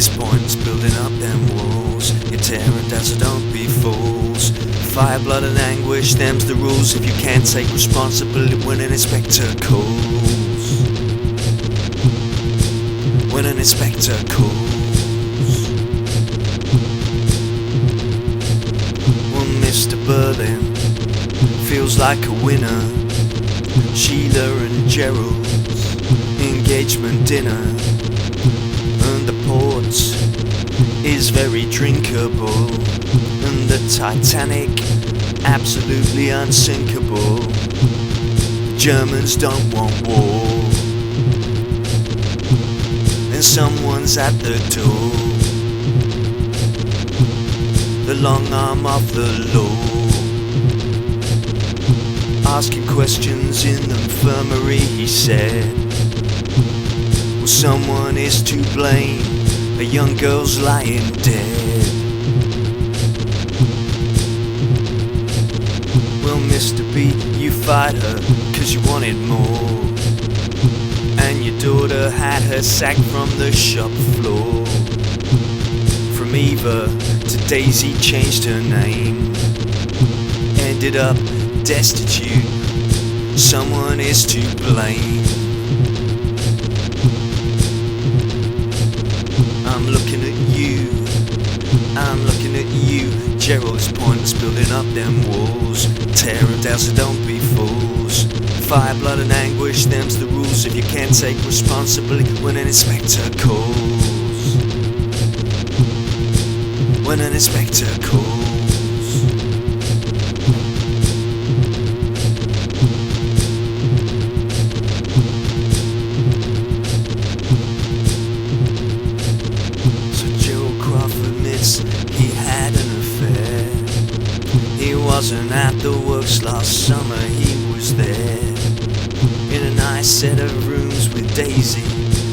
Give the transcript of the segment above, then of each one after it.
it's pointless building up them walls. You're tearing down, so don't be fools. Fire, blood and anguish, them's the rules. If you can't take responsibility when an inspector calls. When an inspector calls. Well, Mr. Berlin feels like a winner. Sheila and Gerald's engagement dinner, and the port is very drinkable, and the Titanic absolutely unsinkable. The Germans don't want war, and someone's at the door, the long arm of the law, asking questions in the infirmary. He said, well, someone is to blame, a young girl's lying dead. Well, Mr. B, you fired her 'cause you wanted more, and your daughter had her sacked from the shop floor. From Eva to Daisy, changed her name, ended up destitute. Someone is to blame. I'm looking at you, I'm looking at you. Gerald's pointless building up them walls. Tear them down, so don't be fools. Fire, blood and anguish, them's the rules. If you can't take responsibility when an inspector calls. When an inspector calls. He had an affair. He wasn't at the works last summer, he was there in a nice set of rooms with Daisy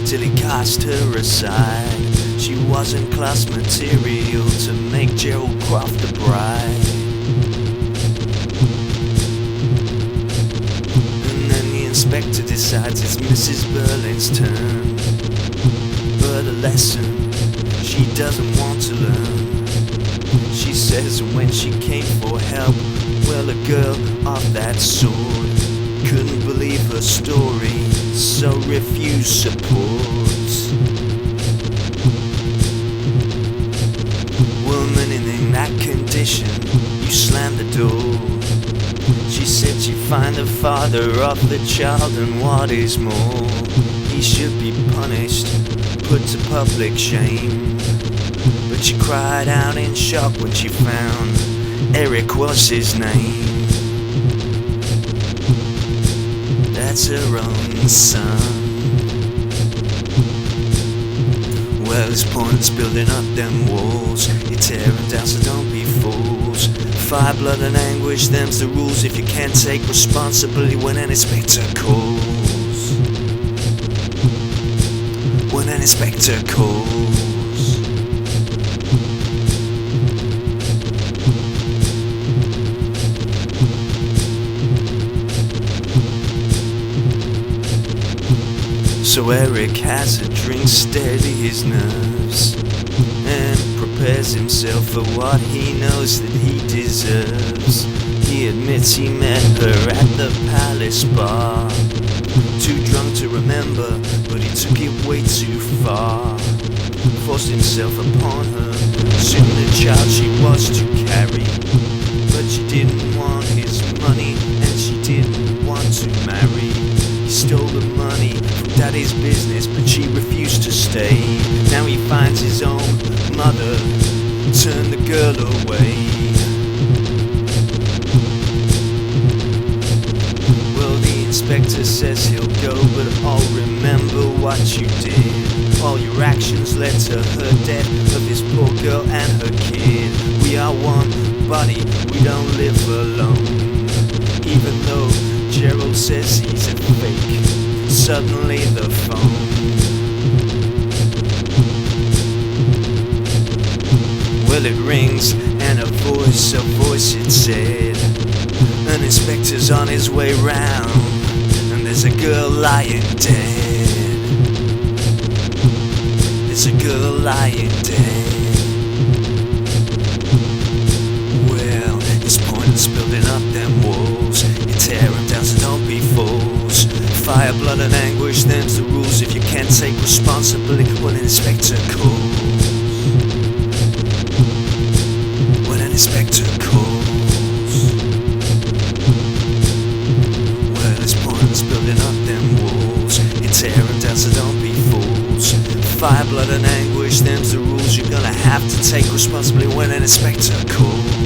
till he cast her aside. She wasn't class material to make Gerald Croft a bride. And then the inspector decides it's Mrs. Berlin's turn, but a lesson she doesn't want to learn. She says when she came for help, well, a girl of that sort couldn't believe her story, so refused support. Woman in that condition, you slammed the door. She said she'd find the father of the child, and what is more, he should be punished, put to public shame. But she cried out in shock when she found Eric was his name. That's her own son. Well, it's pointless building up them walls. You're tearing down, so don't be fools. Fire, blood and anguish, them's the rules. If you can't take responsibility when an inspector calls. When an inspector calls. So Eric has a drink, steady his nerves, and prepares himself for what he knows that he deserves. He admits he met her at the Palace Bar, too drunk to remember, but he took it way too far. Forced himself upon her, soon the child she was to carry, but she didn't want his money, and she didn't want to marry. He stole the money from Daddy's business, but she refused to stay. Now he finds his own mother, turn the girl away. Well, the inspector says he'll go, but I'll remember what you did. All your actions led to her death of this poor girl and her kid. We are one body, we don't live alone. Even though Gerald says he's a fake, suddenly the phone. Well, it rings, and a voice it said, an inspector's on his way round, and there's a girl lying dead. there's a girl lying dead. Well, it's pointless building up them walls. You tear them down so don't be fools. Fire, blood and anguish, them's the rules. If you can't take responsibility, well, an inspector calls. When an inspector calls. Well, it's pointless building up them walls. You tear them down so don't be fools. Fire, blood and anguish, them's the rules. You're gonna have to take responsibility when an inspector calls.